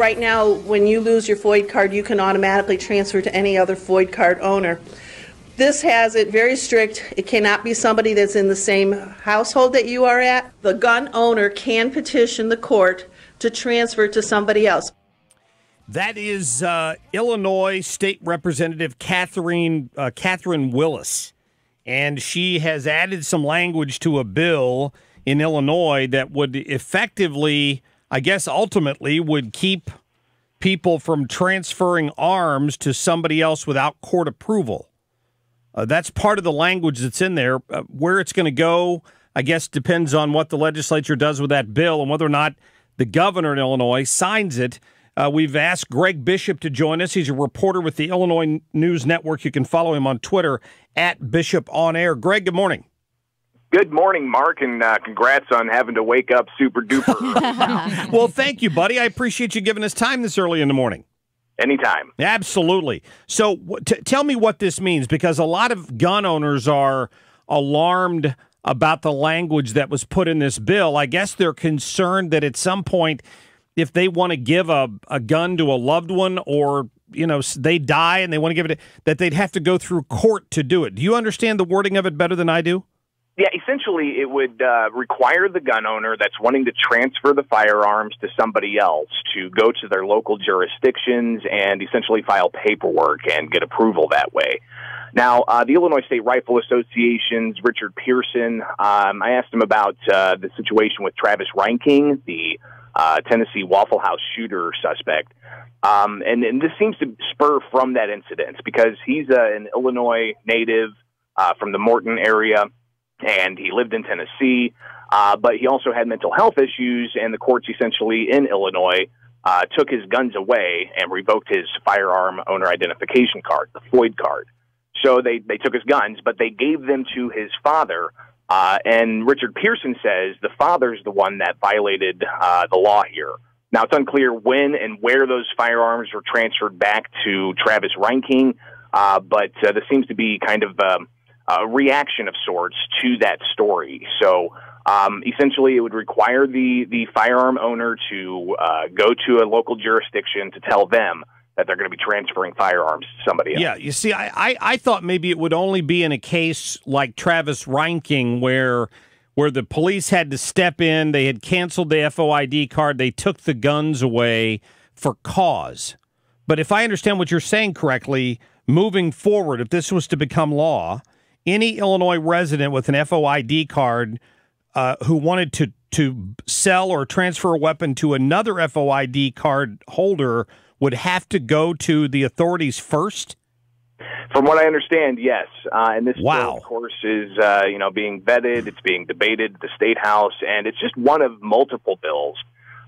Right now, when you lose your FOID card, you can automatically transfer to any other FOID card owner. This has it very strict. It cannot be somebody that's in the same household that you are at. The gun owner can petition the court to transfer to somebody else. That is Illinois State Representative Catherine Willis, and she has added some language to a bill in Illinois that would effectively, I guess ultimately, would keep people from transferring arms to somebody else without court approval. That's part of the language that's in there. Where it's going to go, I guess, depends on what the legislature does with that bill and whether or not the governor in Illinois signs it. We've asked Greg Bishop to join us. He's a reporter with the Illinois News Network. You can follow him on Twitter at Bishop On Air. Greg, good morning. Good morning, Mark, and congrats on having to wake up super duper. Well, thank you, buddy. I appreciate you giving us time this early in the morning. Anytime. Absolutely. So tell me what this means, because a lot of gun owners are alarmed about the language that was put in this bill. I guess they're concerned that at some point, if they want to give a gun to a loved one, or they die and they want to give it, that they'd have to go through court to do it. Do you understand the wording of it better than I do? Yeah, essentially it would require the gun owner that's wanting to transfer the firearms to somebody else to go to their local jurisdictions and essentially file paperwork and get approval that way. Now, the Illinois State Rifle Association's Richard Pearson, I asked him about the situation with Travis Reinking, the Tennessee Waffle House shooter suspect. And this seems to spur from that incident because he's an Illinois native from the Morton area, and he lived in Tennessee, but he also had mental health issues, and the courts essentially in Illinois took his guns away and revoked his firearm owner identification card, the FOID card. So they took his guns, but they gave them to his father, and Richard Pearson says the father's the one that violated the law here. Now, it's unclear when and where those firearms were transferred back to Travis Reinking, but there seems to be kind of a reaction of sorts to that story. So essentially, it would require the firearm owner to go to a local jurisdiction to tell them that they're going to be transferring firearms to somebody else. Yeah, you see, I thought maybe it would only be in a case like Travis Reinking where the police had to step in, they had canceled the FOID card, they took the guns away for cause. But if I understand what you're saying correctly, moving forward, if this was to become law, any Illinois resident with an FOID card who wanted to sell or transfer a weapon to another FOID card holder would have to go to the authorities first? From what I understand, yes. And this wow. bill, of course, is being vetted. It's being debated at the State House, and it's just one of multiple bills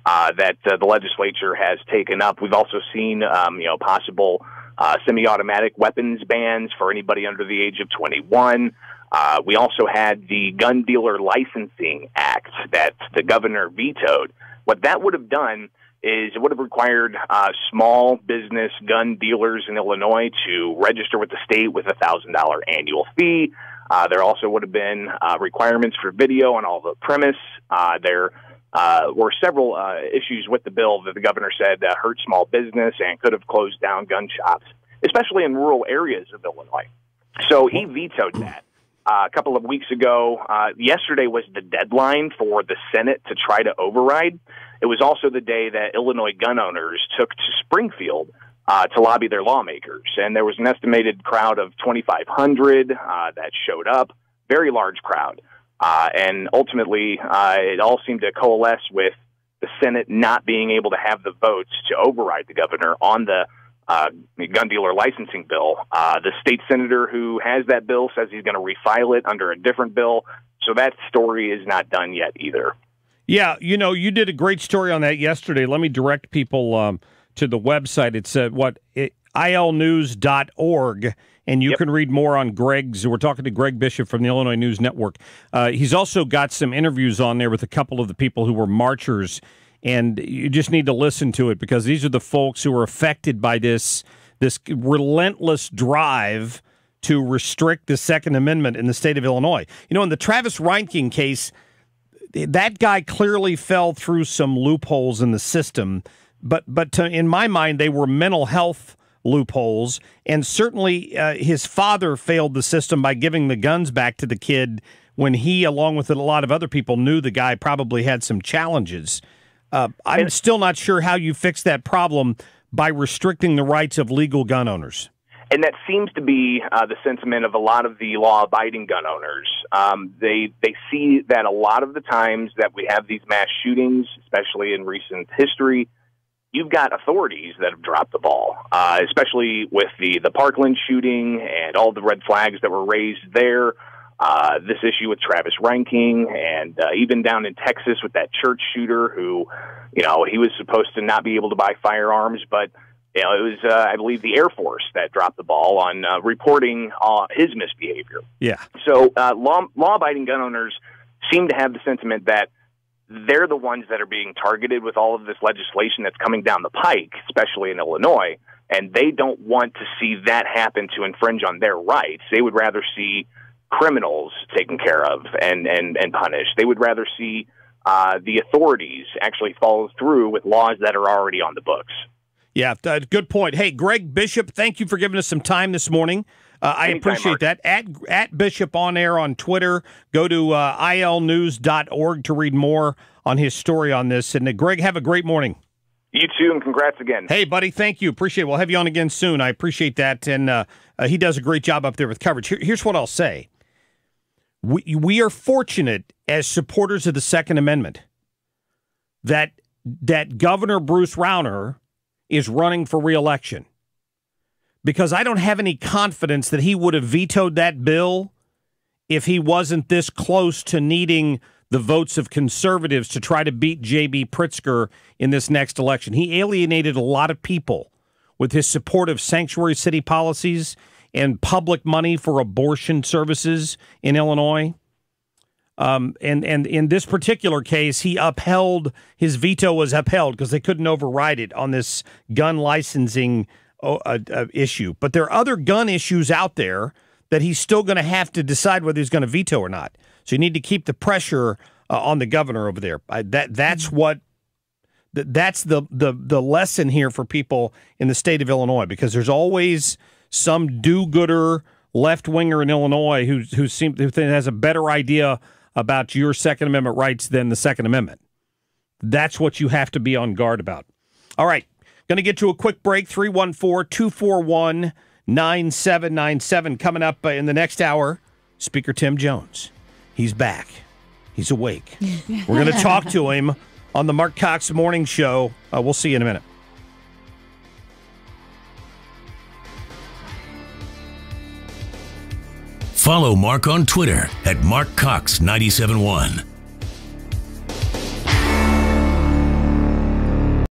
that the legislature has taken up. We've also seen, possible semi-automatic weapons bans for anybody under the age of 21. We also had the Gun Dealer Licensing Act that the governor vetoed. What that would have done is it would have required small business gun dealers in Illinois to register with the state with a $1,000 annual fee. There also would have been requirements for video on all the premise. There were several issues with the bill that the governor said hurt small business and could have closed down gun shops, especially in rural areas of Illinois. So he vetoed that. A couple of weeks ago, yesterday was the deadline for the Senate to try to override. It was also the day that Illinois gun owners took to Springfield to lobby their lawmakers. And there was an estimated crowd of 2,500 that showed up, very large crowd. And ultimately, it all seemed to coalesce with the Senate not being able to have the votes to override the governor on the gun dealer licensing bill. The state senator who has that bill says he's going to refile it under a different bill. So that story is not done yet either. Yeah, you did a great story on that yesterday. Let me direct people to the website. It's ilnews.org, and you can read more on Greg's. We're talking to Greg Bishop from the Illinois News Network. He's also got some interviews on there with a couple of the people who were marchers, and you just need to listen to it because these are the folks who are affected by this relentless drive to restrict the Second Amendment in the state of Illinois. In the Travis Reinking case, that guy clearly fell through some loopholes in the system in my mind, they were mental health loopholes, and certainly his father failed the system by giving the guns back to the kid when he, along with a lot of other people, knew the guy probably had some challenges. I'm still not sure how you fix that problem by restricting the rights of legal gun owners. And that seems to be the sentiment of a lot of the law-abiding gun owners. They see that a lot of the times that we have these mass shootings, especially in recent history, you've got authorities that have dropped the ball, especially with the Parkland shooting and all the red flags that were raised there. This issue with Travis Reinking, and even down in Texas with that church shooter who, he was supposed to not be able to buy firearms, but it was, I believe, the Air Force that dropped the ball on reporting his misbehavior. Yeah. So law-abiding gun owners seem to have the sentiment that they're the ones that are being targeted with all of this legislation that's coming down the pike, especially in Illinois, and they don't want to see that happen to infringe on their rights. They would rather see criminals taken care of and punished. They would rather see the authorities actually follow through with laws that are already on the books. Yeah, good point. Hey, Greg Bishop, thank you for giving us some time this morning. I appreciate that. At Bishop on Air on Twitter. Go to ilnews.org to read more on his story on this. And Greg, have a great morning. You too, and congrats again. Hey, buddy, thank you. Appreciate it. We'll have you on again soon. I appreciate that. And he does a great job up there with coverage. Here's what I'll say. We are fortunate as supporters of the Second Amendment that Governor Bruce Rauner is running for re-election, because I don't have any confidence that he would have vetoed that bill if he wasn't this close to needing the votes of conservatives to try to beat J.B. Pritzker in this next election. He alienated a lot of people with his support of sanctuary city policies and public money for abortion services in Illinois. And in this particular case, his veto was upheld because they couldn't override it on this gun licensing issue. But there are other gun issues out there that he's still going to have to decide whether he's going to veto or not. So you need to keep the pressure on the governor over there. That's the lesson here for people in the state of Illinois, because there's always some do-gooder left-winger in Illinois who has a better idea about your Second Amendment rights than the Second Amendment. That's what you have to be on guard about. All right, going to get to a quick break. 314-241-9797. Coming up in the next hour, Speaker Tim Jones. He's back. He's awake. We're going to talk to him on the Mark Cox Morning Show. We'll see you in a minute. Follow Mark on Twitter at MarkCox971.